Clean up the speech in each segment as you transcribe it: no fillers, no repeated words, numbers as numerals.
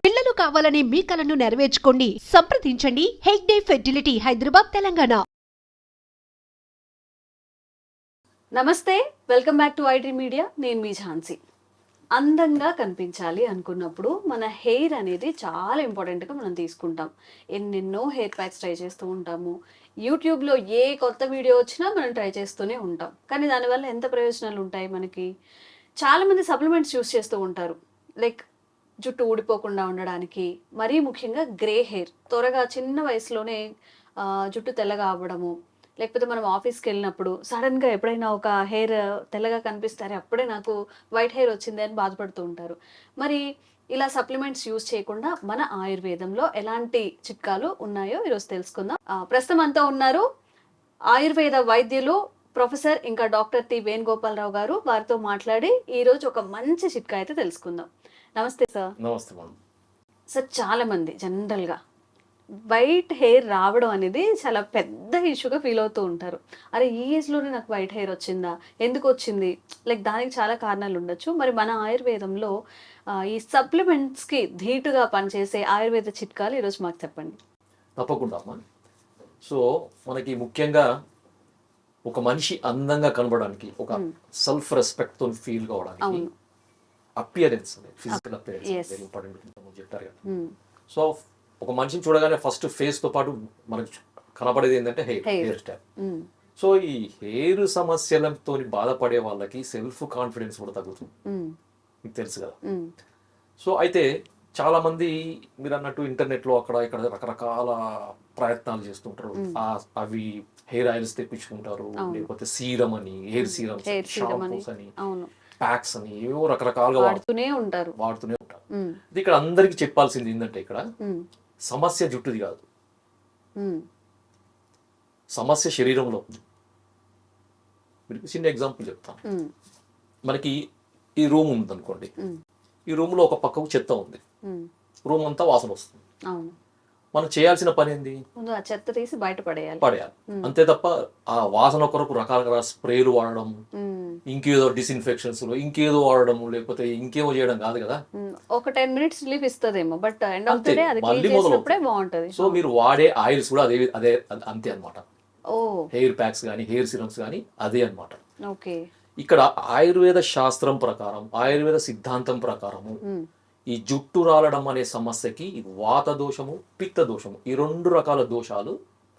పిల్లలు కావాలనే మీ కలను నెరవేర్చుకోండి. సంప్రదించండి హెగ్డే ఫెర్టిలిటీ, హైదరాబాద్, తెలంగాణ. నమస్తే, welcome back to iDream media. నేను మీ ఝాన్సీ. అందంగా కనిపించాలి అనుకున్నప్పుడు మన హెయిర్ అనేది చాలా ఇంపార్టెంట్గా మనం తీసుకుంటాం. ఎన్నెన్నో హెయిర్ ప్యాక్స్ ట్రై చేస్తూ ఉంటాము. యూట్యూబ్లో ఏ కొత్త వీడియో వచ్చినా మనం ట్రై చేస్తూనే ఉంటాం. కానీ దానివల్ల ఎంత ప్రయోజనాలు ఉంటాయి మనకి? చాలామంది సప్లిమెంట్స్ యూస్ చేస్తూ ఉంటారు. లైక్ జుట్టు ఊడిపోకుండా ఉండడానికి, మరీ ముఖ్యంగా గ్రే హెయిర్, త్వరగా చిన్న వయసులోనే జుట్టు తెల్లగా అవ్వడము, లేకపోతే మనం ఆఫీస్కి వెళ్ళినప్పుడు సడన్గా ఎప్పుడైనా ఒక హెయిర్ తెల్లగా కనిపిస్తారే అప్పుడే నాకు వైట్ హెయిర్ వచ్చింది అని బాధపడుతూ ఉంటారు. మరి ఇలా సప్లిమెంట్స్ యూజ్ చేయకుండా మన ఆయుర్వేదంలో ఎలాంటి చిట్కాలు ఉన్నాయో ఈరోజు తెలుసుకుందాం. ప్రస్తుతం అంతా ఉన్నారు ఆయుర్వేద వైద్యులు ప్రొఫెసర్ ఇంకా డాక్టర్ టి వేణుగోపాలరావు గారు. వారితో మాట్లాడి ఈరోజు ఒక మంచి చిట్కా అయితే తెలుసుకుందాం. నమస్తే సార్. నమస్తే మేడం. సార్, చాలా మంది జనరల్గా వైట్ హెయిర్ రావడం అనేది చాలా పెద్ద ఇష్యూగా ఫీల్ అవుతూ ఉంటారు. అరే, ఈ ఏజ్లోనే నాకు వైట్ హెయిర్ వచ్చిందా, ఎందుకు వచ్చింది? లైక్ దానికి చాలా కారణాలు ఉండొచ్చు. మరి మన ఆయుర్వేదంలో ఈ సప్లిమెంట్స్కి ధీటుగా పనిచేసే ఆయుర్వేద చిట్కాలు ఈరోజు మాకు చెప్పండి. తప్పకుండా అమ్మా. సో మనకి ముఖ్యంగా ఒక మనిషి అందంగా కనబడడానికి, ఒక సెల్ఫ్ రెస్పెక్ట్తో ఫీల్ కావడానికి అపియరెన్స్ అనేది, ఫిజికల్ అపియరెన్స్ వెరీ ఇంపార్టెంట్ చెప్తారు కదా. సో ఒక మనిషిని చూడగానే ఫస్ట్ ఫేస్తో పాటు మనకు కనపడేది ఏంటంటే హెయిర్ స్టైల్. సో ఈ హెయిర్ సమస్యలతో బాధపడే వాళ్ళకి సెల్ఫ్ కాన్ఫిడెన్స్ కూడా తగ్గుతుంది, మీకు తెలుసు కదా. సో అయితే చాలా మంది మీరు అన్నట్టు ఇంటర్నెట్లో అక్కడ ఇక్కడ రకరకాల ప్రయత్నాలు చేస్తుంటారు. అవి హెయిర్ ఆయిల్స్ తెప్పించుకుంటారు, లేకపోతే సీరం అని, హెయిర్ సీరమ్స్, షాంపూస్ అని, ప్యాక్స్ అని, ఏవో రకరకాలుగా వాడుతూనే ఉంటారు. ఇది ఇక్కడ అందరికి చెప్పాల్సింది ఏంటంటే, ఇక్కడ సమస్య జుట్టుది కాదు, సమస్య శరీరంలో ఉంది. మీకు చిన్న ఎగ్జాంపుల్ చెప్తాను. మనకి ఈ రూమ్ ఉంది అనుకోండి, ఈ రూమ్ లో ఒక పక్కకు చెత్త ఉంది, రూమ్ అంతా వాసన వస్తుంది. మనం చేయాల్సిన పని ఏంది? ఆ చెత్త తీసి బయట పడేయాలి. అంతే తప్ప ఆ వాసన కొరకు రకరకాల స్ప్రేలు వాడడం, ఇంకేదో డిస్ఇన్ఫెక్షన్స్ ఇంకేదో వాడడం, లేకపోతే ఇంకేమో చేయడం కాదు కదా. ఒక 10 minutes రిలీఫ్ ఇస్తదేమో, but end of the day అది క్లీన్ చేసినప్పుడే బాగుంటది. సో మీరు వాడే ఆయిల్స్ కూడా అదే అంతే అన్నమాట. హెయిర్ ప్యాక్స్ కానీ, హెయిర్ సిరమ్స్ కానీ అదే అన్నమాట. ఓకే. ఇక్కడ ఆయుర్వేద శాస్త్రం ప్రకారం, ఆయుర్వేద సిద్ధాంతం ప్రకారము ఈ జుట్టు రాలడం అనే సమస్యకి వాత దోషము, పిత్త దోషము, ఈ 2 రకాల దోషాలు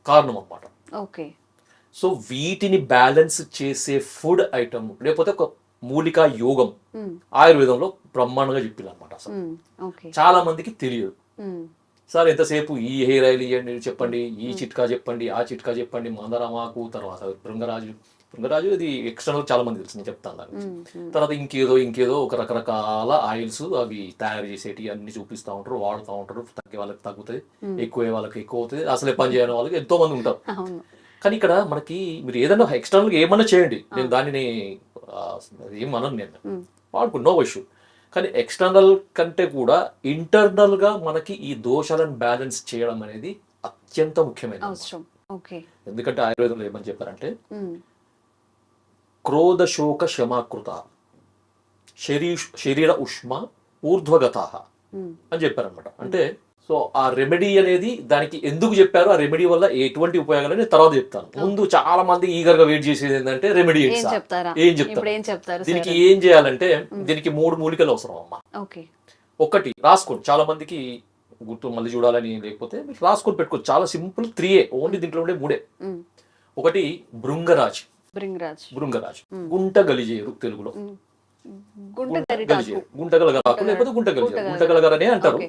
కారణం అన్నమాట. ఓకే. సో వీటిని బ్యాలెన్స్ చేసే ఫుడ్ ఐటమ్, లేకపోతే ఒక మూలికా యోగం ఆయుర్వేదంలో బ్రహ్మాండంగా చెప్పింది అనమాట. అసలు చాలా మందికి తెలియదు. సార్ ఎంతసేపు ఈ హెయిర్ ఆయిల్ ఇవ్వండి, చెప్పండి, ఈ చిట్కా చెప్పండి, ఆ చిట్కా చెప్పండి, మందారమాకు, తర్వాత భృంగరాజు ఇది ఎక్స్టర్నల్ చాలా మంది తెలుసు, నేను చెప్తాను దాని గురించి. తర్వాత ఇంకేదో ఒక రకరకాల ఆయిల్స్ అవి తయారు చేసేటి అన్ని చూపిస్తూ ఉంటారు, వాడుతూ ఉంటారు. తగ్గే వాళ్ళకి తగ్గుతుంది, ఎక్కువ వాళ్ళకి ఎక్కువ అవుతుంది, అసలే పని చేయని వాళ్ళకి ఎంతో మంది ఉంటారు. కానీ ఇక్కడ మనకి మీరు ఏదైనా ఎక్స్టర్నల్గా ఏమన్నా చేయండి, నేను దానిని ఏమనను, నేను వాడుకుని నో ఇష్యూ. కానీ ఎక్స్టర్నల్ కంటే కూడా ఇంటర్నల్గా మనకి ఈ దోషాలను బ్యాలెన్స్ చేయడం అనేది అత్యంత ముఖ్యమైన అవసరం. ఎందుకంటే ఆయుర్వేదంలో ఏమని చెప్పారంటే, క్రోధ శోక శమాకృత శరీర ఉష్మ ఊర్ధ్వగత అని చెప్పారనమాట. అంటే సో ఆ రెమెడీ అనేది దానికి ఎందుకు చెప్పారు, ఆ రెమెడీ వల్ల ఎటువంటి ఉపయోగాలు తర్వాత చెప్తాను. ముందు చాలా మంది ఈగర్ గా వెయిట్ చేసేది ఏంటంటే రెమెడీ ఏం చెప్తారు. దీనికి ఏం చేయాలంటే, దీనికి 3 మూలికలు అవసరం అమ్మా. ఒకటి రాసుకోండి, చాలా మందికి గుర్తు మళ్ళీ చూడాలని లేకపోతే రాసుకొని పెట్టుకోవచ్చు. చాలా సింపుల్, 3 ఓన్లీ, దీంట్లో ఉండే 3. ఒకటి భృంగరాజ్, గుంట గలిజేరు, తెలుగులో గుంటగలగరాకు లేకపోతే గుంటగలగరనే అంటారు.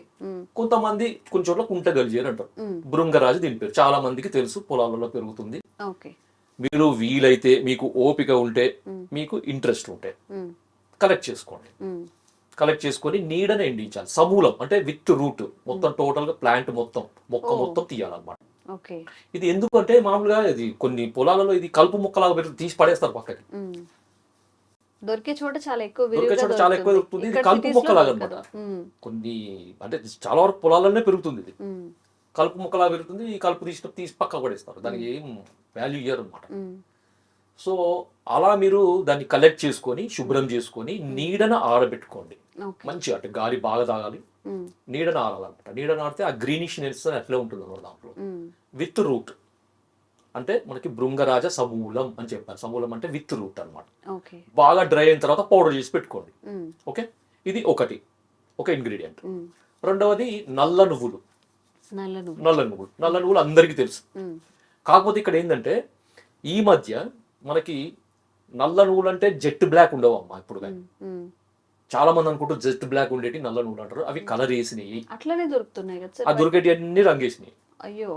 కొంతమంది కొన్ని చోట్ల గుంట గలిజేరు అంటారు. భృంగరాజు దీని పేరు, చాలా మందికి తెలుసు, పొలాలలో పెరుగుతుంది. మీరు వీలైతే, మీకు ఓపిక ఉంటే, మీకు ఇంట్రెస్ట్ ఉంటే కలెక్ట్ చేసుకోండి. కలెక్ట్ చేసుకొని నీడనే ఎండించాలి, సమూలం అంటే విత్ రూట్ మొత్తం, టోటల్ గా ప్లాంట్ మొత్తం, మొక్క మొత్తం తీయాలన్నమాట. ఇది ఎందుకంటే మామూలుగా ఇది కొన్ని పొలాలలో ఇది కలుపు మొక్కలాగా పెట్టి తీసి పడేస్తారు పక్కకి, దొరికే చోట చాలా ఎక్కువ దొరుకుతుంది. ఇది కలుపు మొక్కలాగా అనమాట. కొన్ని అంటే చాలా వరకు పొలాలనే పెరుగుతుంది, ఇది కలుపు మొక్కలాగా పెరుగుతుంది. ఈ కలుపు తీసి పక్కకు పడేస్తారు, దానికి ఏం వాల్యూ ఇయ్యరు అనమాట. సో అలా మీరు దాన్ని కలెక్ట్ చేసుకొని శుభ్రం చేసుకొని నీడన ఆరబెట్టుకోండి. ఓకే. మంచిగా అంటే గాలి బాగా తాగాలి, నీడన ఆరాలన్నమాట. నీడన ఆడితే ఆ గ్రీనిష్నెస్ అట్లే ఉంటుంది అన్నమాట దాంట్లో. విత్ రూట్ అంటే మనకి భృంగరాజ సమూలం అని చెప్పారు. సమూలం అంటే విత్ రూట్ అన్నమాట. ఓకే. బాగా డ్రై అయిన తర్వాత పౌడర్ చేసి పెట్టుకోండి. ఓకే, ఇది ఒక ఇంగ్రీడియంట్. రెండవది నల్ల నువ్వులు. నల్ల నువ్వులు అందరికీ తెలుసు. కాకపోతే ఇక్కడ ఏంటంటే ఈ మధ్య మనకి నల్ల నువ్వులు అంటే జెట్ బ్లాక్ ఉండవు అమ్మా ఇప్పుడు. కానీ చాలా మంది అనుకుంటూ జెట్ బ్లాక్ ఉండేటి నల్ల నువ్వులు అంటారు. అవి కలర్ వేసినాయి, అట్లనే దొరుకుతున్నాయి కదా సార్. ఆ దొరికేటి అన్ని రంగేసినాయి. అయ్యో,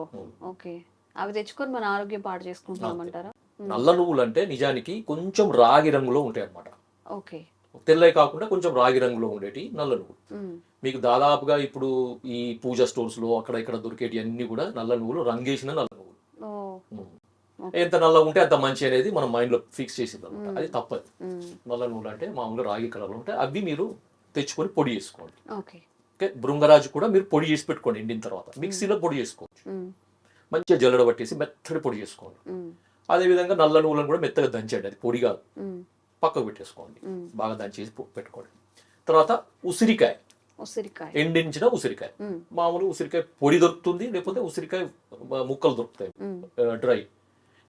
ఓకే. అవి తెచ్చుకొని మన ఆరోగ్యం పాడు చేసుకుంటామంటారా? నల్ల నువ్వులు అంటే నిజానికి కొంచెం రాగి రంగులో ఉంటాయి అన్నమాట. ఓకే. తెల్లవి కాకుండా కొంచెం రాగి రంగులో ఉండేటి నల్ల నువ్వులు. మీకు దాదాపుగా ఇప్పుడు ఈ పూజ స్టోర్స్ లో అక్కడ ఇక్కడ దొరికేటి అన్ని కూడా నల్ల నువ్వులు, రంగేసిన నల్ల నువ్వులు. ఎంత నల్ల ఉంటే అంత మంచి అనేది మనం మైండ్ లో ఫిక్స్ చేసింది అనమాట. అది తప్పదు. నల్ల నువ్వులు అంటే మామూలుగా రాగి కలర్ లో ఉంటాయి. అవి మీరు తెచ్చుకొని పొడి చేసుకోండి. ఓకే. భృంగరాజు కూడా మీరు పొడి చేసి పెట్టుకోండి. ఎండిన తర్వాత మిక్సీలో పొడి చేసుకోవచ్చు. మంచిగా జల్లడ పట్టేసి మెత్తడి పొడి చేసుకోండి. అదే విధంగా నల్ల నువ్వులను కూడా మెత్తగా దంచండి. అది పొడి కాదు, పక్కకు పెట్టేసుకోండి. బాగా దంచేసి పెట్టుకోండి. తర్వాత ఉసిరికాయ, ఎండించిన ఉసిరికాయ. మామూలు ఉసిరికాయ పొడి దొరుకుతుంది, లేకపోతే ఉసిరికాయ ముక్కలు దొరుకుతాయి డ్రై.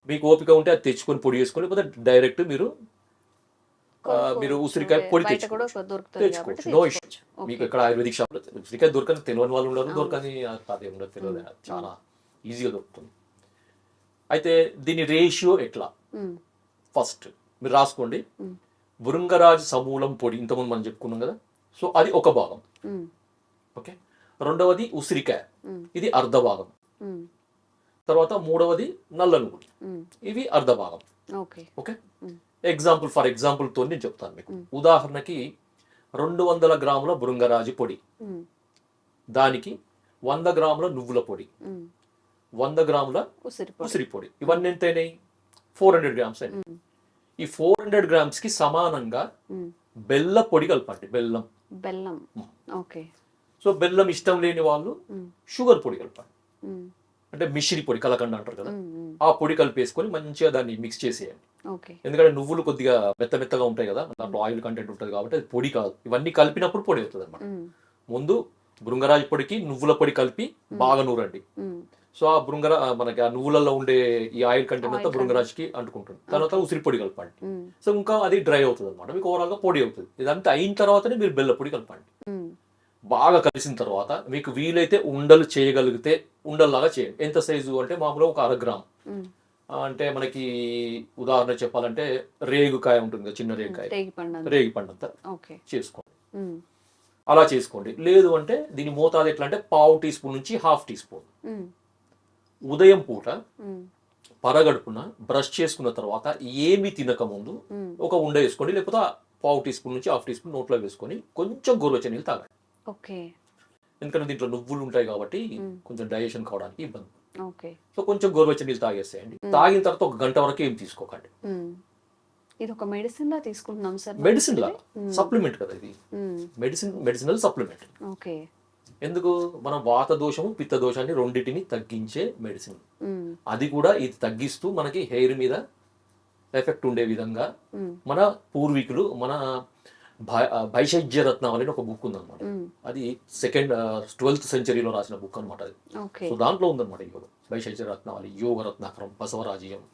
మీకు ఓపిక ఉంటే అది తెచ్చుకొని పొడి చేసుకొని, లేకపోతే డైరెక్ట్ మీరు ఉసిరికాయ పొడి తెచ్చుకోవచ్చు. No issue. మీకు ఇక్కడ ఆయుర్వేదిక్ షాప్ లో ఉసిరికాయ దొరకని తెలియని వాళ్ళు ఉండరు, దొరకని అదే ఉండదు, తెలియదు. చాలా ఈజీగా దొరుకుతుంది. అయితే దీని రేషియో ఎట్లా, ఫస్ట్ మీరు రాసుకోండి. భృంగరాజు సమూలం పొడి ఇంతకుముందు మనం చెప్పుకున్నాం కదా, సో అది ఒక భాగం. ఓకే. రెండవది ఉసిరికాయ, ఇది అర్ధ భాగం. తర్వాత మూడవది నల్ల నువ్వులు, ఇవి అర్ధ భాగం. ఓకే. ఫర్ ఎగ్జాంపుల్ తో నేను చెప్తాను మీకు. ఉదాహరణకి 200 గ్రాముల భృంగరాజు పొడి, దానికి 100 గ్రాముల నువ్వుల పొడి, 100 గ్రాముల ఉసిరి పొడి, ఇవన్నీ ఎంత అయినాయి? 400 గ్రామ్స్ అయినాయి. ఈ 400 గ్రామ్స్ కి సమానంగా బెల్ల పొడి కలపండి. బెల్లం. ఓకే. సో బెల్లం ఇష్టం లేని వాళ్ళు షుగర్ పొడి కలపండి. అంటే మిశ్రి పొడి, కలకండ అంటారు కదా, ఆ పొడి కలిపేసుకొని మంచిగా దాన్ని మిక్స్ చేసేయండి. ఎందుకంటే నువ్వులు కొద్దిగా మెత్తగా ఉంటాయి కదా, దాంట్లో ఆయిల్ కంటెంట్ ఉంటుంది కాబట్టి అది పొడి కాదు. ఇవన్నీ కలిపినప్పుడు పొడి అవుతుంది అన్నమాట. ముందు భృంగరాజు పొడికి నువ్వుల పొడి కలిపి బాగా నూరండి. సో ఆ మనకి ఆ నువ్వులలో ఉండే ఈ ఆయిల్ కంటెంట్ అంతా భృంగరాజుకి అంటుకుంటుంది. తర్వాత ఉసిరి పొడి కలపండి. సో ఇంకా అది డ్రై అవుతుంది అనమాట, మీకు ఓవరాల్ గా పొడి అవుతుంది. ఇదంతా అయిన తర్వాతనే మీరు బెల్ల పొడి కలపండి. బాగా కలిసిన తర్వాత మీకు వీలైతే ఉండలు చేయగలిగితే ఉండల్లాగా చేయండి. ఎంత సైజు అంటే మామూలుగా ఒక 1/2 గ్రామ్. అంటే మనకి ఉదాహరణ చెప్పాలంటే రేగుకాయ ఉంటుంది కదా, చిన్న రేగి పండంత చేసుకోండి. అలా చేసుకోండి. లేదు అంటే దీని మోతాదు ఎట్లా అంటే 1/2 టీ స్పూన్ నుంచి 1/2 టీ స్పూన్. ఉదయం పూట పరగడుపున బ్రష్ చేసుకున్న తర్వాత ఏమి తినక ముందు ఒక ఉండ వేసుకోండి, లేకపోతే 1/2 టీ స్పూన్ నుంచి 1/2 టీ స్పూన్ నోట్లో వేసుకొని కొంచెం గోరువెచ్చని నీళ్ళు తాగండి. ఎందుకంటే దీంట్లో నువ్వులు ఉంటాయి కాబట్టి కొంచెం డైజెషన్ కావడానికి ఇబ్బంది. సో కొంచెం గోరువెచ్చని నీళ్ళు తాగేసేయండి. తాగిన తర్వాత 1 గంట వరకు ఏం తీసుకోకండి. ఇది ఒక మెడిసిన్ లా తీసుకుంటున్నాం సార్. మెడిసిన్ లా సప్లిమెంట్ కదా ఇది. Medicinal supplement. ఎందుకు? మనం వాత దోషము పిత్త దోషాన్ని రెండింటిని తగ్గించే మెడిసిన్. అది కూడా ఇది తగ్గిస్తూ మనకి హెయిర్ మీద ఎఫెక్ట్ ఉండే విధంగా మన పూర్వీకులు, మన భైషజ్య రత్నావళి అని ఒక బుక్ ఉందన్నమాట. అది 12th సెంచరీలో రాసిన బుక్ అనమాట అది. సో దాంట్లో ఉందన్నమాట యోగం, భైషజ్య రత్నావళి, యోగ రత్నాకరం, బసవరాజీయం,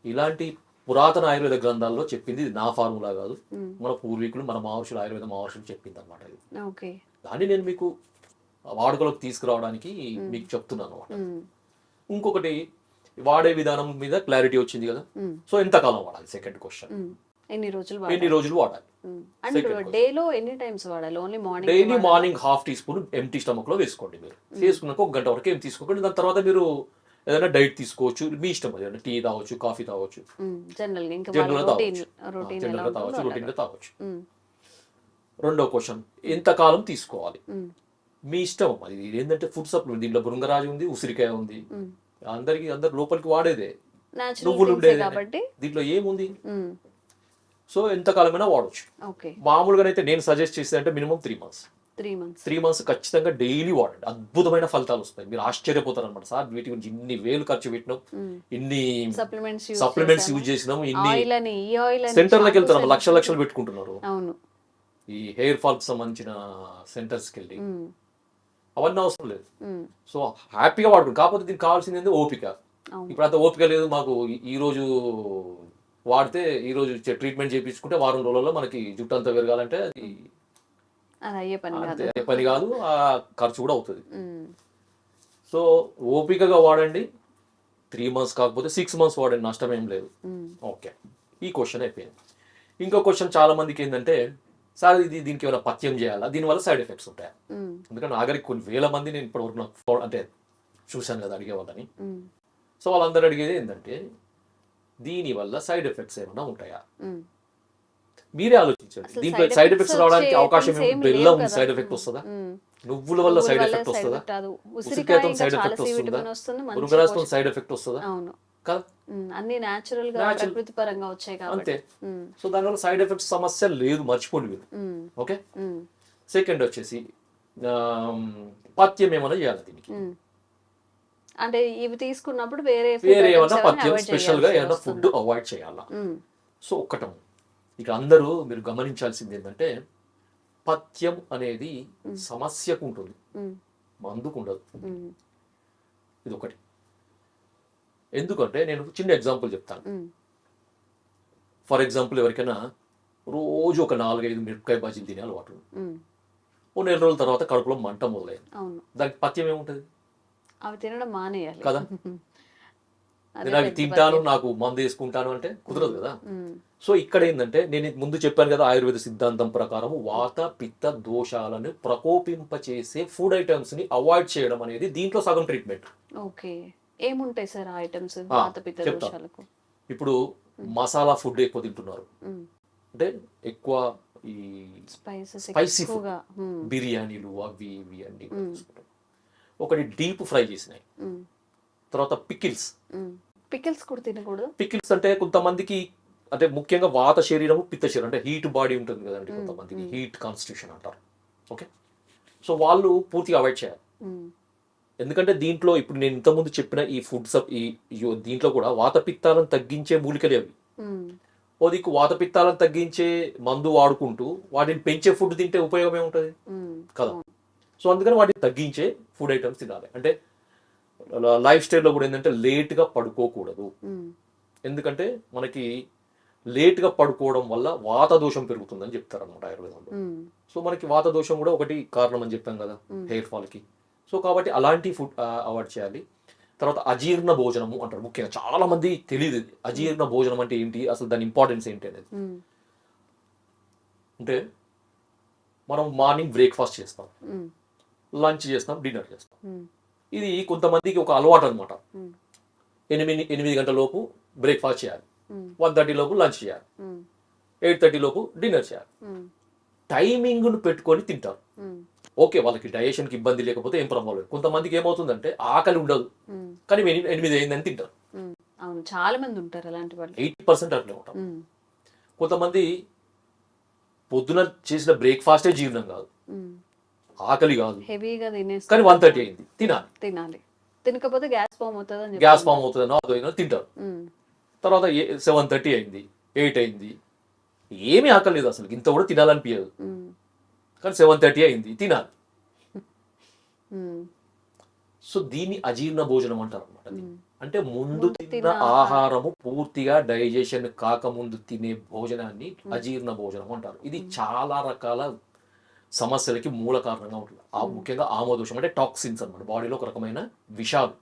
ఇలాంటి పురాతన ఆయుర్వేద గ్రంథాల్లో చెప్పింది. ఇది నా ఫార్ములా కాదు, మన పూర్వీకులు, మన మహర్షులు, ఆయుర్వేద మహర్షులు చెప్పింది అనమాట ఇది. దాన్ని నేను మీకు వాడుకలోకి తీసుకురావడానికి మీకు చెప్తున్నాను అనమాట. ఇంకొకటి, వాడే విధానం మీద క్లారిటీ వచ్చింది కదా. సో ఎంతకాలం వాడాలి? Second question. ఎన్ని రోజులు వాడాలి? Daily morning 1/2 teaspoon empty stomach లో వేసుకోండి. మీరు వేసుకున్నాక 1 గంట వరకు ఏం తీసుకోకండి. దాని తర్వాత మీరు ఏదైనా డైట్ తీసుకోవచ్చు, మీ ఇష్టం. అది టీ తాగొచ్చు, కాఫీ తాగొచ్చు, జనరల్ తాగొచ్చు, రొటీన్ గా తాగొచ్చు. రెండో క్వశ్చన్, ఎంతకాలం తీసుకోవాలి? మీ ఇష్టం. అది ఏంటంటే ఫుడ్ సప్లిమెంట్. దీంట్లో భృంగరాజు ఉంది, ఉసిరికాయ ఉంది, అందరు లోపలికి వాడేదే, నువ్వులు ఉండేది, దీంట్లో ఏముంది. సో ఎంతకాలమైనా వాడచ్చు. మామూలుగా అయితే నేను సజెస్ట్ చేసేది అంటే మినిమం 3 months. 3 months ఖచ్చితంగా డైలీ వాడండి, అద్భుతమైన ఫలితాలు వస్తాయి. మీరు ఆశ్చర్యపోతారు అనమాట. సార్ వీటి గురించి ఇన్ని వేలు ఖర్చు పెట్టినాం, ఇన్ని సప్లిమెంట్స్ యూజ్ చేసినాం, ఇన్ని సెంటర్లకు వెళ్తారు, లక్షలు పెట్టుకుంటున్నారు ఈ హెయిర్ ఫాల్ కి సంబంధించిన సెంటర్స్కి వెళ్ళి. అవన్నీ అవసరం లేదు. సో హ్యాపీగా వాడుకుంటారు. కాకపోతే దీనికి కావాల్సింది ఏంది ఓపిక. ఇప్పుడు అంత ఓపిక లేదు మాకు. ఈ రోజు వాడితే ఈ రోజు ట్రీట్మెంట్ చేయించుకుంటే వారం రోజుల్లో మనకి జుట్టు అంతా పెరగాలంటే అది అయ్యే పని కాదు, ఆ ఖర్చు కూడా అవుతుంది. సో ఓపికగా వాడండి. 3 months కాకపోతే 6 months వాడండి, నష్టం ఏం లేదు. ఓకే, ఈ క్వశ్చన్ అయిపోయింది. ఇంకో క్వశ్చన్ చాలా మందికి ఏంటంటే, సార్ దీనికి ఏమైనా పథ్యం చేయాలా, దీనివల్ల సైడ్ ఎఫెక్ట్స్ ఉంటాయి? ఎందుకంటే నాగరికి కొన్ని వేల మంది నేను ఇప్పటివరకు నాకు అంటే చూశాను కదా అడిగేవాళ్ళని. సో వాళ్ళందరూ అడిగేది ఏంటంటే, దీనివల్ల సైడ్ ఎఫెక్ట్స్ ఏమైనా ఉంటాయా? మీరే ఆలోచించండి. దీంట్లో సైడ్ ఎఫెక్ట్స్ రావడానికి అవకాశం ఏమి? బెల్లం సైడ్ ఎఫెక్ట్ వస్తుందా? నువ్వుల వల్ల సైడ్ ఎఫెక్ట్ వస్తుందా? ఉసిరికాయతో సైడ్ ఎఫెక్ట్ వస్తుందా? మురుగరాజుతో సైడ్ ఎఫెక్ట్ వస్తుందా? కదా, అన్ని నేచురల్ గా ప్రకృతి పరంగా వచ్చాయి కాబట్టి అంతే. సో దానివల్ల సైడ్ ఎఫెక్ట్స్ సమస్య లేదు, మర్చిపోండి మీరు. ఓకే, సెకండ్ వచ్చేసి పథ్యం ఏమైనా చేయాలి దీనికి. అంటే ఇవి తీసుకున్నప్పుడు వేరే ఏమైనా పథ్యం స్పెషల్ గా ఏమైనా ఫుడ్ అవాయిడ్ చేయాలా? సో ఒక్కటం ఇక అందరూ మీరు గమనించాల్సింది ఏంటంటే, పథ్యం అనేది సమస్యకు ఉంటుంది, మందుకు ఉండదు. ఇది ఒకటి. ఎందుకంటే నేను చిన్న ఎగ్జాంపుల్ చెప్తాను. ఫర్ ఎగ్జాంపుల్, ఎవరికైనా రోజు ఒక 4-5 మిరపకాయ బజ్జీలు తినే అలవాటు, ఓ నెల రోజుల తర్వాత కడుపులో మంట మొదలైంది, దానికి పథ్యం ఏముంటుంది? అవి తినడం మానేయాలి కదా. నేను అవి తింటాను, నాకు మందు వేసుకుంటాను అంటే కుదరదు కదా. సో ఇక్కడ ఏంటంటే, నేను ముందు చెప్పాను కదా, ఆయుర్వేద సిద్ధాంతం ప్రకారం వాత పిత్త దోషాలను ప్రకోపింపచేసే ఫుడ్ ఐటమ్స్ ని అవాయిడ్ చేయడం అనేది దీంట్లో సగం ట్రీట్మెంట్. ఓకే, ఏముంటాయి సార్ ఐటమ్స్ వాత పిత్త దోషాలకు? ఇప్పుడు మసాలా ఫుడ్ ఎక్కువ తింటున్నారు, అంటే ఎక్కువ ఈ స్పైసీ ఫుడ్, బిర్యానీలు అవి ఇవి అన్ని. ఒకటి డీప్ ఫ్రై చేసినాయి, తర్వాత పికిల్స్ కూడా తినకూడదు. పికిల్స్ అంటే కొంతమందికి, అంటే ముఖ్యంగా వాత శరీరము పిత్త శరీరం, అంటే హీట్ బాడీ ఉంటుంది కదండి, కొంతమందికి హీట్ కాన్స్టిట్యూషన్ అంటారు. ఓకే, సో వాళ్ళు పూర్తిగా అవాయిడ్ చేయాలి. ఎందుకంటే దీంట్లో ఇప్పుడు నేను ఇంతకుముందు చెప్పిన ఈ ఫుడ్స్ దీంట్లో కూడా వాత పిత్తాలను తగ్గించే మూలికలే అవి. ఓ దిక్కు వాత పిత్తాలను తగ్గించే మందు వాడుకుంటూ వాటిని పెంచే ఫుడ్ తింటే ఉపయోగం ఏముంటుంది కదా. సో అందుకని వాటిని తగ్గించే ఫుడ్ ఐటమ్స్ తినాలి. అంటే లైఫ్ స్టైల్లో కూడా ఏంటంటే లేట్గా పడుకోకూడదు. ఎందుకంటే మనకి లేట్గా పడుకోవడం వల్ల వాత దోషం పెరుగుతుందని చెప్తారు అనమాట ఆయుర్వేదంలో. సో మనకి వాత దోషం కూడా ఒకటి కారణం అని చెప్పాం కదా హెయిర్ ఫాల్కి. సో కాబట్టి అలాంటి ఫుడ్ అవాయిడ్ చేయాలి. తర్వాత అజీర్ణ భోజనము అంటారు, ముఖ్యంగా చాలా మంది తెలియదు అజీర్ణ భోజనం అంటే ఏంటి, అసలు దాని ఇంపార్టెన్స్ ఏంటి అనేది. అంటే మనం మార్నింగ్ బ్రేక్ఫాస్ట్ చేస్తాం, లంచ్ చేస్తాం, డిన్నర్ చేస్తాం. ఇది కొంతమందికి ఒక అలవాటు అనమాట. 8 గంటల లోపు బ్రేక్ఫాస్ట్ చేయాలి, 1:30 లోపు లంచ్ చేయాలి, 8:30 లోపు డిన్నర్ చేయాలి. టైమింగ్ను పెట్టుకొని తింటారు. ఓకే, వాళ్ళకి డైజెషన్కి ఇబ్బంది లేకపోతే ఏం ప్రాబ్లం లేదు. కొంతమందికి ఏమవుతుందంటే ఆకలి ఉండదు, కానీ 8 అయిందని తింటారు. చాలా మంది ఉంటారు అలాంటి వాళ్ళు, 80% అట్లే ఉంటారు. కొంతమంది పొద్దున చేసిన బ్రేక్ఫాస్టే జీర్ణం కాదు, ఆకలి కాదు, హెవీగా తినేస్తారు, కానీ 1:30 అయింది, తినాలి. తినకపోతే గ్యాస్ ఫామ్ అవుతుంది, తింటారు. తర్వాత 7:30 అయింది, 8 అయింది, ఏమీ ఆకలి లేదు అసలు, ఇంత కూడా తినాలనిపించదు, కానీ 7:30 అయింది, తినాలి. సో దీన్ని అజీర్ణ భోజనం అంటారు అనమాట. అంటే ముందు తిన్న ఆహారము పూర్తిగా డైజెషన్ కాకముందు తినే భోజనాన్ని అజీర్ణ భోజనం అంటారు. ఇది చాలా రకాల సమస్యలకి మూల కారణంగా ఉంటుంది. ముఖ్యంగా ఆమోదోషం అంటే టాక్సిన్స్ అనమాట, బాడీలో ఒక రకమైన విషాలు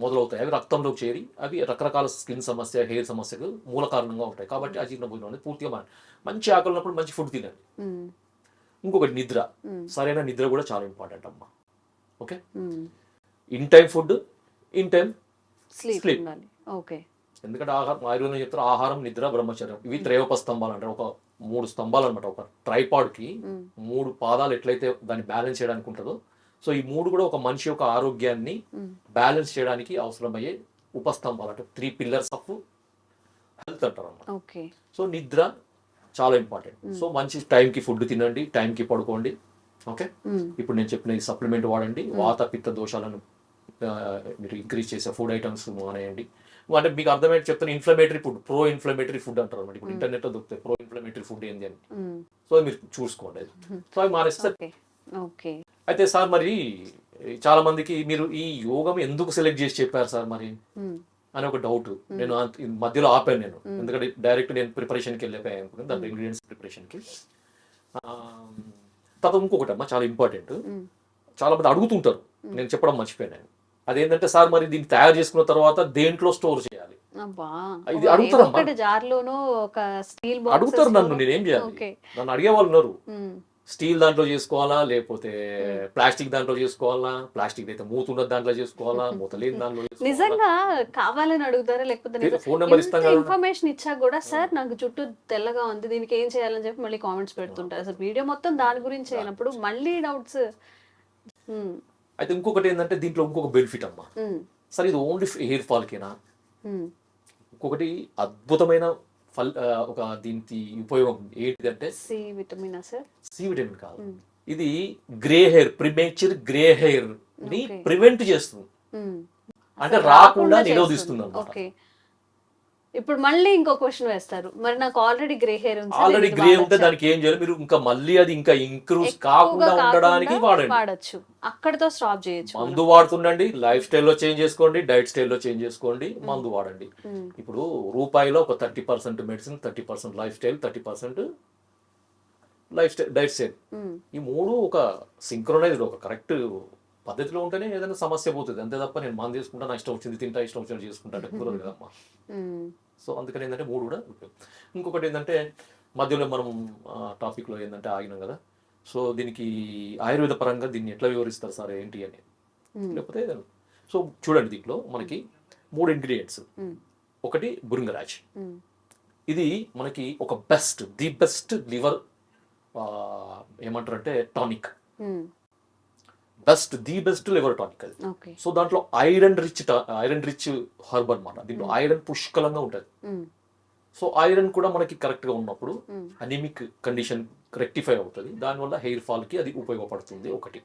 మొదలవుతాయి. అవి రక్తంలోకి చేరి అవి రకరకాల స్కిన్ సమస్య, హెయిర్ సమస్యకు మూల కారణంగా ఉంటాయి. కాబట్టి అజీర్ణ భోజనం అనేది పూర్తిగా మంచి ఆకలి ఉన్నప్పుడు మంచి ఫుడ్ తినండి. ఇంకొకటి నిద్ర, సరైన నిద్ర కూడా చాలా ఇంపార్టెంట్ అమ్మా. Okay, in time food, in time sleep. ఎందుకంటే ఆయుర్వేదం చెప్తారు ఆహారం, నిద్ర, బ్రహ్మచర్యం, ఇవి త్రయోప స్తంభాలు అంటారు. ఒక 3 స్తంభాలు అనమాట. ఒక ట్రైపాడ్కి 3 పాదాలు ఎట్లయితే దాన్ని బ్యాలెన్స్ చేయడానికి ఉంటుందో, సో ఈ 3 కూడా ఒక మనిషి యొక్క ఆరోగ్యాన్ని బ్యాలెన్స్ చేయడానికి అవసరమయ్యే ఉపస్తంభాలు, అంటే 3 pillars ఆఫ్ హెల్త్ అంటారు అన్నమాట. సో నిద్ర చాలా ఇంపార్టెంట్. సో మంచి టైంకి ఫుడ్ తినండి, టైంకి పడుకోండి. ఓకే, ఇప్పుడు నేను చెప్పిన ఈ సప్లిమెంట్ వాడండి. వాత పిత్త దోషాలను మీరు ఇంక్రీజ్ చేసే ఫుడ్ ఐటమ్స్ మానేయండి. అంటే మీకు అర్థమయ్యేది చెప్తాను, inflammatory food, pro inflammatory food అంటారు అనమాట. ఇప్పుడు ఇంటర్నెట్లో దొరుకుతాయి ప్రో ఇన్ఫ్లమేటరీ ఫుడ్ ఏంది అని. సో అది మీరు చూసుకోండి. సో అవి మానేస్తే. అయితే సార్ మరి చాలా మందికి మీరు ఈ యోగం ఎందుకు సెలెక్ట్ చేసి చెప్పారు సార్ మరి అని ఒక డౌట్. నేను మధ్యలో ఆపాను నేను, ఎందుకంటే డైరెక్ట్ నేను ప్రిపరేషన్కి వెళ్ళిపోయాను దాంట్లో ఇంగ్రీడియంట్స్ ప్రిపరేషన్కి. తర్వాత ఇంకొకటి అమ్మా చాలా ఇంపార్టెంట్, చాలా మంది అడుగుతుంటారు, నేను చెప్పడం మర్చిపోయాను. అదేంటంటే సార్ మరి దీన్ని తయారు చేసుకున్న తర్వాత దేంట్లో స్టోర్ చేయాలి ఇది అడుగుతారమ్మా. అడుగుతారు నన్ను, నేనేం చేయాలి, నన్ను అడిగే వాళ్ళు ఉన్నారు. స్టీల్ దాంట్లో చేసుకోవాలా, లేకపోతే ప్లాస్టిక్ దాంట్లో చేసుకోవాలా, ప్లాస్టిక్ అయితే మూత ఉన్న దాంట్లో చేసుకోవాలా, మూత లేని దాంట్లో నిజంగా కావాలని అడుగుతారా, లేకపోతే ఫోన్ నెంబర్ ఇస్తాం కదా, ఇన్ఫర్మేషన్ ఇచ్చా కూడా సార్ నాకు చుట్టూ తెల్లగా ఉంది దీనికి ఏం చేయాలని చెప్పి మళ్ళీ కామెంట్స్ పెడుతుంటారు. అసలు వీడియో మొత్తం దాని గురించి అయినప్పుడు మళ్ళీ డౌట్స్. అయితే ఇంకొకటి ఏంటంటే దీంట్లో ఇంకొక బెనిఫిట్ అమ్మా. సరే ఇది ఓన్లీ హెయిర్ ఫాల్ కేనా? ఇంకొకటి అద్భుతమైన ఒక దీనికి ఉపయోగం ఏంటిదంటే సి విటమిన్. సి విటమిన్ కాదు, ఇది grey hair, premature grey hair ని ప్రివెంట్ చేస్తుంది, అంటే రాకుండా నిరోధిస్తుంది అన్నమాట. ఇప్పుడు మళ్ళీ ఇంకో క్వశ్చన్ వేస్తారు, మరి నాకు ఆల్రెడీ గ్రే హెయిర్ ఉంది, ఆల్రెడీ గ్రే ఉంటే దానికి ఏం చేయాలి, మీరు ఇంకా మళ్ళీ అది ఇంకా ఇంక్రూజ్ కాకుండా ఉండడానికి వాడచ్చు, అక్కడతో స్టాప్ చేయొచ్చు. మందు వాడుతుండండి, లైఫ్ స్టైల్లో చేంజ్ చేసుకోండి, డైట్ స్టైల్లో చేంజ్ చేసుకోండి, మందు వాడండి. ఇప్పుడు రూపాయిలో ఒక 30% medicine, 30% life style, 30% diet style, ఈ మూడు ఒక సింక్రోనైజ్డ్ ఒక కరెక్ట్ పద్ధతిలో ఉంటేనే ఏదైనా సమస్య పోతుంది. అంతే తప్ప నేను మంది తీసుకుంటా, నా ఇష్టం వచ్చింది తింటా, ఇష్టం వచ్చినట్టు చేసుకుంటా అంటే కుదరదు కదమ్మా. సో అందుకని ఏంటంటే మూడు కూడా ఉపయోగం. ఇంకొకటి ఏంటంటే మధ్యలో మనం టాపిక్లో ఏంటంటే ఆగినాం కదా, సో దీనికి ఆయుర్వేద పరంగా దీన్ని ఎట్లా వివరిస్తారు సార్ ఏంటి అని, లేకపోతే సో చూడండి దీంట్లో మనకి 3 ఇంగ్రీడియంట్స్. ఒకటి భృంగరాజ్, ఇది మనకి ఒక ది బెస్ట్ లివర్ ఏమంటారంటే tonic, the best liver tonic అది. సో దాంట్లో ఐరన్ రిచ్ హర్బ్ అనమాట. దీంట్లో ఐరన్ పుష్కలంగా ఉంటుంది. సో ఐరన్ కూడా మనకి కరెక్ట్ గా ఉన్నప్పుడు అనిమిక్ కండిషన్ రెక్టిఫై అవుతుంది, దానివల్ల హెయిర్ ఫాల్ కి అది ఉపయోగపడుతుంది ఒకటి.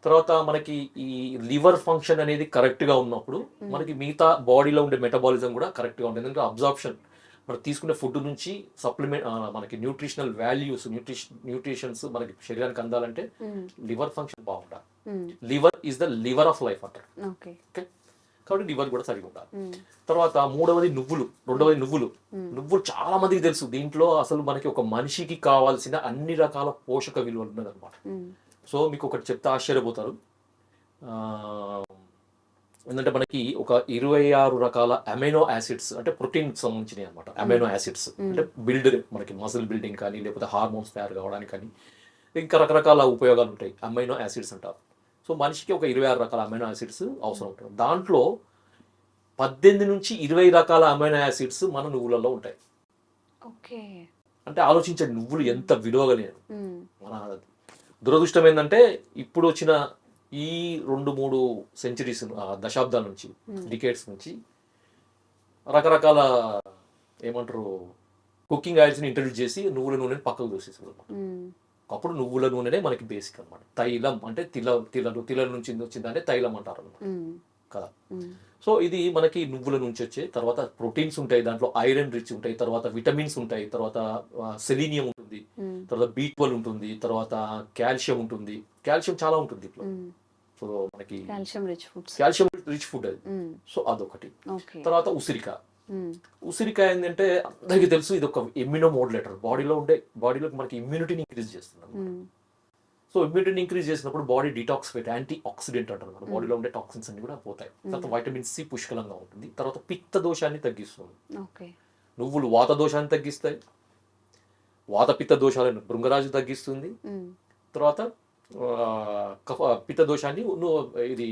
తర్వాత మనకి ఈ లివర్ ఫంక్షన్ అనేది కరెక్ట్ గా ఉన్నప్పుడు మనకి మిగతా బాడీలో ఉండే మెటబాలిజం కూడా కరెక్ట్ గా ఉంటుంది. ఎందుకంటే అబ్జార్ప్షన్ మనం తీసుకునే ఫుడ్ నుంచి సప్లిమెంట్ మనకి న్యూట్రిషనల్ వాల్యూస్ న్యూట్రిషన్స్ మనకి శరీరానికి అందాలంటే లివర్ ఫంక్షన్ బాగుండాలి. Liver is the liver of life అంటారు. ఓకే, కాబట్టి లివర్ కూడా సరిగా ఉండాలి. తర్వాత రెండవది నువ్వులు చాలా మందికి తెలుసు. దీంట్లో అసలు మనకి ఒక మనిషికి కావాల్సిన అన్ని రకాల పోషక విలువలు ఉన్నది అనమాట. సో మీకు ఒకటి చెప్తే ఆశ్చర్యపోతారు, ఎందుకంటే మనకి ఒక 26 రకాల అమైనో యాసిడ్స్ అంటే ప్రోటీన్ సంబంధించినవి అనమాట. అమైనో యాసిడ్స్ అంటే మనకి మసిల్ బిల్డింగ్ కానీ, లేకపోతే హార్మోన్స్ తయారు కావడానికి కానీ, ఇంకా రకరకాల ఉపయోగాలు ఉంటాయి. అమైనో యాసిడ్స్ అంటారు. సో మనిషికి ఒక 26 రకాల అమైనో యాసిడ్స్ అవసరం ఉంటుంది. దాంట్లో 18 నుంచి 20 రకాల అమైనో యాసిడ్స్ మన నువ్వులలో ఉంటాయి. అంటే ఆలోచించండి, నువ్వులు ఎంత విలువగలేదు. మన దురదృష్టం ఏంటంటే ఇప్పుడు వచ్చిన ఈ 2-3 సెంచరీస్ దశాబ్దాల నుంచి, డికేడ్స్ నుంచి రకరకాల ఏమంటారు కుకింగ్ ఆయిల్స్ని ఇంట్రడ్యూస్ చేసి నువ్వుల నూనెని పక్కకు దూసేసారు. అప్పుడు నువ్వుల నూనెనే మనకి బేసిక్ అనమాట. తైలం అంటే తిల నుంచి వచ్చిందంటే తైలం అంటారు అనమాట కదా. సో ఇది మనకి నువ్వుల నుంచి వచ్చే, తర్వాత ప్రోటీన్స్ ఉంటాయి, దాంట్లో ఐరన్ రిచ్ ఉంటాయి, తర్వాత విటమిన్స్ ఉంటాయి, తర్వాత సెలీనియం ఉంటుంది, తర్వాత B12 ఉంటుంది, తర్వాత కాల్షియం ఉంటుంది. కాల్షియం చాలా ఉంటుంది ఇట్లా. సో మనకి కాల్షియం రిచ్ ఫుడ్ అది. సో అదొకటి. తర్వాత ఉసిరికాయ ఏంటంటే అందరికీ తెలుసు, ఇది ఒక ఇమ్యూనో మోడ్యులేటర్. బాడీలో మనకి ఇమ్యూనిటీని ఇంక్రీజ్ చేస్తుంది. సో ఇమ్యూనిటీని ఇంక్రీజ్ చేసినప్పుడు బాడీ డిటాక్సిఫైట్, యాంటీ ఆక్సిడెంట్ అంటారు అనమాట. బాడీలో ఉండే టాక్సిన్స్ అన్ని కూడా పోతాయి. తర్వాత వైటమిన్ సి పుష్కలంగా ఉంటుంది. తర్వాత పిత్త దోషాన్ని తగ్గిస్తుంది. నువ్వులు వాత దోషాన్ని తగ్గిస్తాయి, వాత పిత్త దోషాలను భృంగరాజు తగ్గిస్తుంది. తర్వాత పిత్త దోషాన్ని ఇది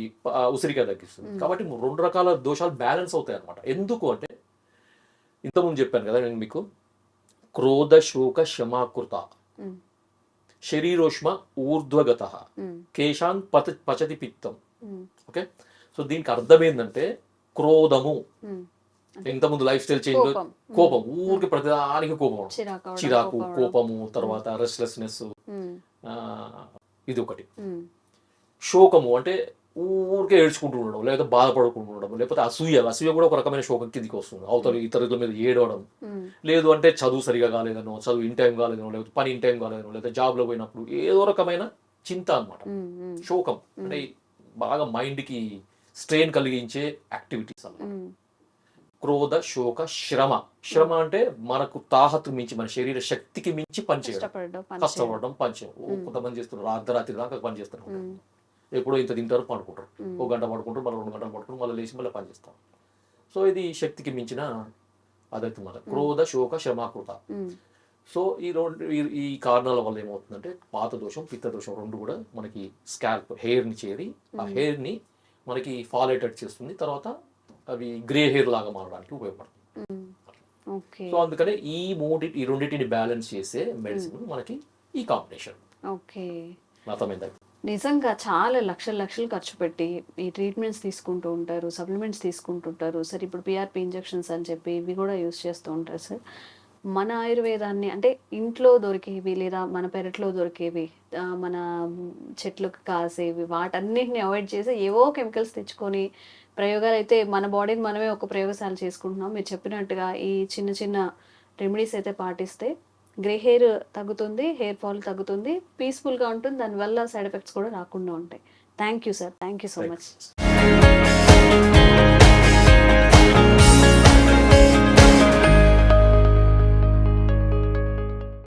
ఉసిరికాయ తగ్గిస్తుంది. కాబట్టి 2 రకాల దోషాలు బ్యాలెన్స్ అవుతాయి అనమాట. ఎందుకు అంటే ఇంతకుముందు చెప్పాను కదా నేను మీకు, క్రోధ శోక శమాకృత శరీరోష్మ ఊర్ధ్వగత కేశాన్ పచతి పిత్తం. ఓకే, సో దీనికి అర్థం ఏంటంటే క్రోధము, ఇంతకుముందు లైఫ్ స్టైల్ చేంజ్, కోపం, ఊరికి ప్రతిదానికి కోపం, చిరాకు, కోపము, తర్వాత రెస్ట్లెస్నెస్, ఇది ఒకటి. శోకము అంటే ఊరికే ఏడ్చుకుంటూ ఉండడం, లేకపోతే బాధపడుకుంటూ ఉండడం, లేకపోతే అసూయ కూడా ఒక రకమైన శోకం కిందికి వస్తుంది. అవతల ఇతరుల మీద ఏడవడం, లేదు అంటే చదువు సరిగా కాలేదనో, చదువు ఇన్ టైం కాలేదనో, లేకపోతే పని ఇన్ టైం కాలేదనో, లేకపోతే జాబ్లో పోయినప్పుడు ఏదో రకమైన చింత అనమాట. శోకం అంటే బాగా మైండ్కి స్ట్రెయిన్ కలిగించే యాక్టివిటీస్ అన్నమాట. క్రోధ, శోక, శ్రమ అంటే మనకు తాహతు మించి, మన శరీర శక్తికి మించి పనిచేయడం, కష్టపడడం, పనిచేయడం. కొంతమంది చేస్తున్నారు అర్ధరాత్రి దాకా పని చేస్తున్నారు. ఎప్పుడో ఇంత తింటారు, పడుకుంటారు, 1 గంట పడుకుంటారు, మళ్ళీ 2 గంటలు పడుకుంటారు, మళ్ళీ లేచి మళ్ళీ పని చేస్తారు. సో ఇది శక్తికి మించిన అదైతే మన క్రోధ, శోక, శ్రమ, కృత. సో ఈ కారణాల వల్ల ఏమవుతుందంటే వాత దోషం, పిత్త దోషం రెండు కూడా మనకి స్కాల్ప్ హెయిర్ని చేరి ఆ హెయిర్ని మనకి ఫాల్ అయ్యేటట్టు చేస్తుంది. తర్వాత అవి గ్రే హెయిర్ లాగా మారడానికి ఉపయోగపడుతుంది. సో అందుకనే ఈ రెండింటిని బ్యాలెన్స్ చేసే మెడిసిన్ మనకి ఈ కాంబినేషన్. అర్థమైందా? నిజంగా చాలా లక్షలు ఖర్చు పెట్టి ఈ ట్రీట్మెంట్స్ తీసుకుంటూ ఉంటారు, సప్లిమెంట్స్ తీసుకుంటుంటారు సార్. ఇప్పుడు పిఆర్పి ఇంజెక్షన్స్ అని చెప్పి ఇవి కూడా యూస్ చేస్తూ ఉంటారు సార్. మన ఆయుర్వేదాన్ని అంటే ఇంట్లో దొరికేవి లేదా మన పెరట్లో దొరికేవి, మన చెట్లకు కాసేవి, వాటన్నిటిని అవాయిడ్ చేసి ఏవో కెమికల్స్ తెచ్చుకొని ప్రయోగాలు అయితే మన బాడీని మనమే ఒక ప్రయోగశాల చేసుకుంటున్నాం. మీరు చెప్పినట్టుగా ఈ చిన్న చిన్న రెమెడీస్ అయితే పాటిస్తే గ్రే హెయిర్ తగ్గుతుంది, హెయిర్ ఫాల్ తగ్గుతుంది, పీస్ఫుల్గా ఉంటుంది, దానివల్ల సైడ్ ఎఫెక్ట్స్ కూడా రాకుండా ఉంటాయి. Thank you sir, thank you so much.